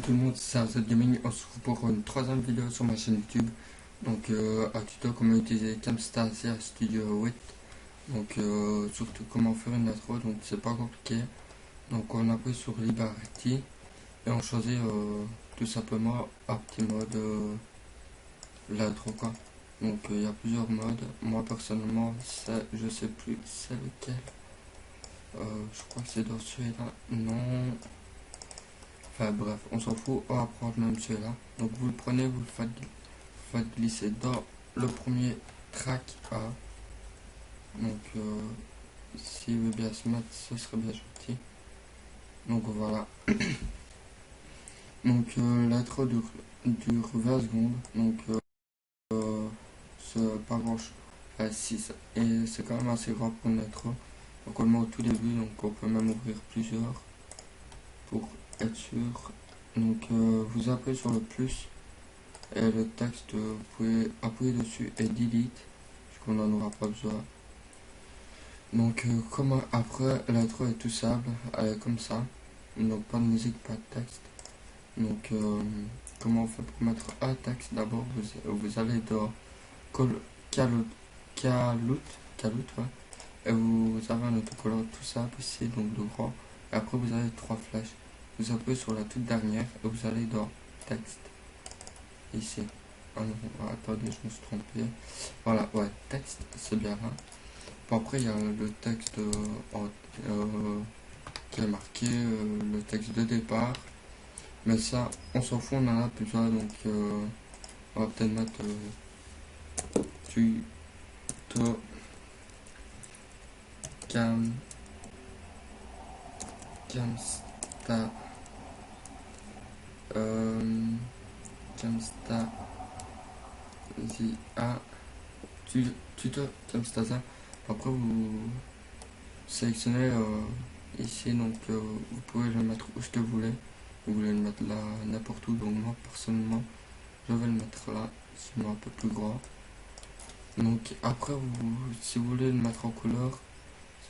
tout le monde, c'est Arzad Gaming. On se retrouve pour une troisième vidéo sur ma chaîne YouTube. Donc, un tuto comment utiliser Camtasia Studio 8. Donc, surtout comment faire une intro. Donc, c'est pas compliqué. Donc, on appuie sur Liberty et on choisit tout simplement Opti Mode l'intro quoi. Donc, il y a plusieurs modes. Moi, personnellement, je sais plus c'est lequel. Je crois que c'est dans celui-là. Non. Enfin bref, on s'en fout, on va prendre même celui-là. Donc vous le prenez, vous le faites glisser dans le premier track A. Donc s'il veut bien se mettre, ce serait bien gentil. Donc voilà. Donc l'intro dure 20 secondes. Donc c'est pas grand chose. Enfin 6. Et c'est quand même assez grand pour une intro. Donc on le met au tout début, donc on peut même ouvrir plusieurs pour être sûr. Donc vous appuyez sur le plus et le texte, vous pouvez appuyer dessus et delete parce qu'on n'en aura pas besoin. Donc comme après l'intro est tout simple, elle est comme ça, donc pas de musique, pas de texte. Donc comment on fait pour mettre un texte? D'abord vous allez dans Kalout, ouais, et vous avez un autocollant tout simple ici, donc de grand, et après vous avez trois flèches, vous appuyez sur la toute dernière et vous allez dans texte ici. Ah non, attendez, je me suis trompé. Voilà, ouais, texte, c'est bien là. Bon, après, il y a le texte qui est marqué, le texte de départ. Mais ça, on s'en fout, on en a plus besoin. Donc, on va peut-être mettre tuto camsta camstasia tuto camstasia. Après, vous sélectionnez ici, donc vous pouvez le mettre où ce que vous voulez. Vous voulez le mettre là, n'importe où. Donc moi, personnellement, je vais le mettre là, sinon un peu plus grand. Donc après, si vous voulez le mettre en couleur,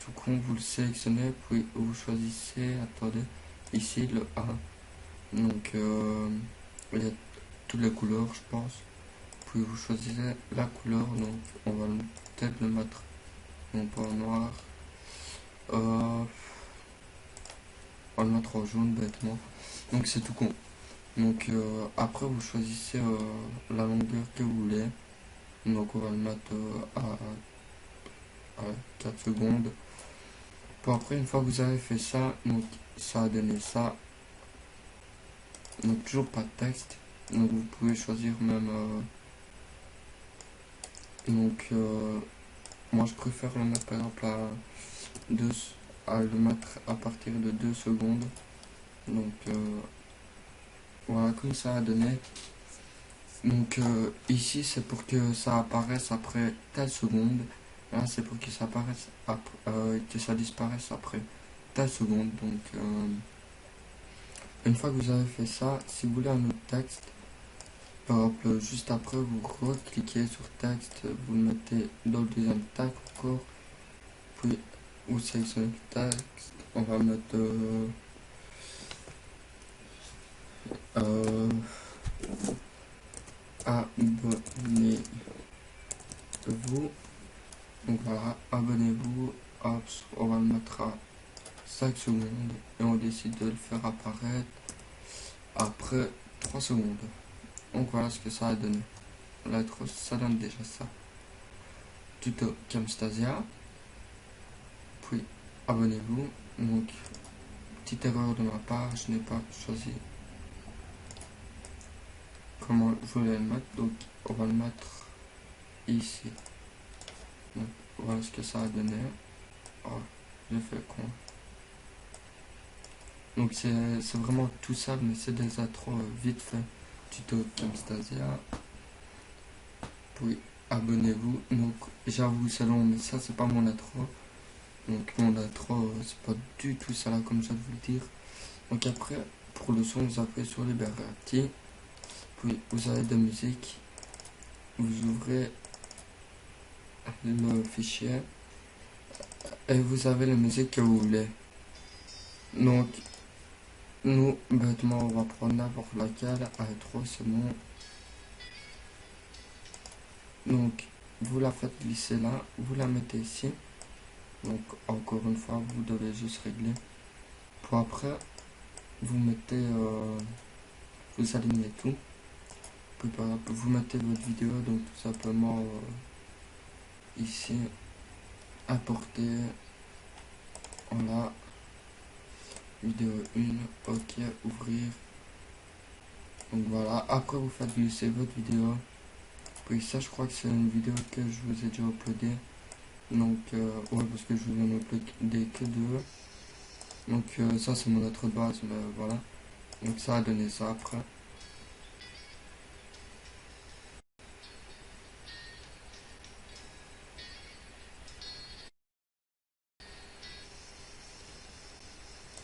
tout con, vous le sélectionnez, puis vous choisissez, attendez, ici le A. Donc il y a toutes les couleurs, je pense. Puis vous choisissez la couleur, donc on va peut-être le mettre non pas en noir. On va le mettre en jaune bêtement. Donc c'est tout con. Donc après vous choisissez la longueur que vous voulez. Donc on va le mettre à 4 secondes. Puis après une fois que vous avez fait ça, donc ça a donné ça. Donc toujours pas de texte. Donc vous pouvez choisir même donc moi je préfère le mettre par exemple à le mettre à partir de 2 secondes. Donc voilà, comme ça a donné. Donc ici c'est pour que ça apparaisse après telle seconde. Là c'est pour que ça apparaisse que ça disparaisse après telle seconde. Donc une fois que vous avez fait ça, si vous voulez un autre texte, par exemple juste après vous cliquez sur texte, vous le mettez dans le deuxième tag encore, puis vous sélectionnez le texte, on va mettre abonnez-vous. Donc voilà, abonnez-vous, hop, on va le mettre à 5 secondes et on décide de le faire apparaître après 3 secondes. Donc voilà ce que ça a donné. L'intro, ça donne déjà ça. Tuto Camtasia, puis abonnez-vous. Donc petite erreur de ma part, je n'ai pas choisi comment je voulais le mettre, donc on va le mettre ici. Donc voilà ce que ça a donné. Oh, j'ai fait con. Donc c'est vraiment tout ça, mais c'est des intros vite fait. Tuto Camtasia, puis abonnez-vous. Donc j'avoue c'est long, mais ça c'est pas mon intro. Donc mon intro c'est pas du tout ça là comme ça de vous le dire. Donc après pour le son vous appuyez sur Liberty, puis vous avez de musique, vous ouvrez le fichier et vous avez la musique que vous voulez. Donc nous, bêtement, on va prendre n'importe laquelle. A3, c'est bon. Donc, vous la faites glisser là, vous la mettez ici. Donc, encore une fois, vous devez juste régler. Pour après, vous mettez, vous alignez tout. Puis, par exemple, vous mettez votre vidéo, donc tout simplement ici, importer. Voilà, vidéo 1, ok, ouvrir. Donc voilà, après vous faites glisser votre vidéo. Puis ça, je crois que c'est une vidéo que je vous ai déjà uploadé. Donc, ouais, parce que je vous en ai uploadé que deux. Donc, ça, c'est mon autre base, mais voilà. Donc, ça a donné ça après.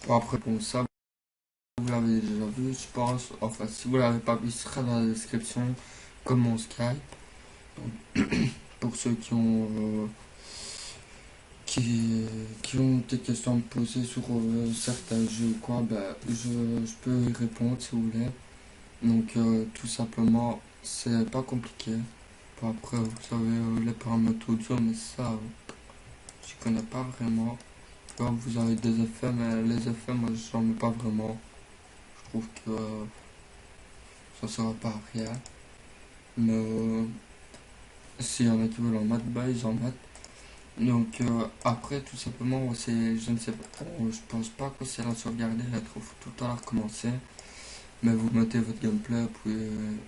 Bon, après, pour ça, vous l'avez déjà vu, je pense. Enfin, si vous l'avez pas vu, ce sera dans la description, comme mon Skype. Donc, pour ceux qui ont des questions à me poser sur certains jeux ou quoi, ben, je peux y répondre si vous voulez. Donc tout simplement, c'est pas compliqué. Bon, après, vous savez, les paramètres audio, mais ça, je connais pas vraiment. Là, vous avez des effets, mais les effets, moi, j'en mets pas vraiment. Je trouve que ça sera pas à rien. Mais s'il y en a qui veulent en mettre, bah, ils en mettent. Donc après, tout simplement, c'est, je ne sais pas, je pense pas que c'est la sauvegarder, la trouve tout à l'heure commencer. Mais vous mettez votre gameplay, puis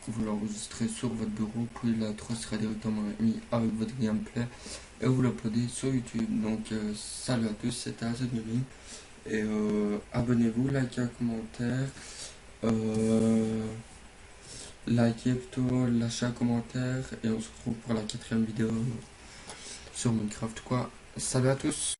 vous l'enregistrez sur votre bureau, puis l'intro sera directement mis avec votre gameplay et vous l'uploadez sur YouTube. Donc salut à tous, c'était Azad Gaming et abonnez-vous, likez un commentaire, euh, likez plutôt, lâchez un commentaire et on se retrouve pour la quatrième vidéo sur Minecraft quoi. Salut à tous.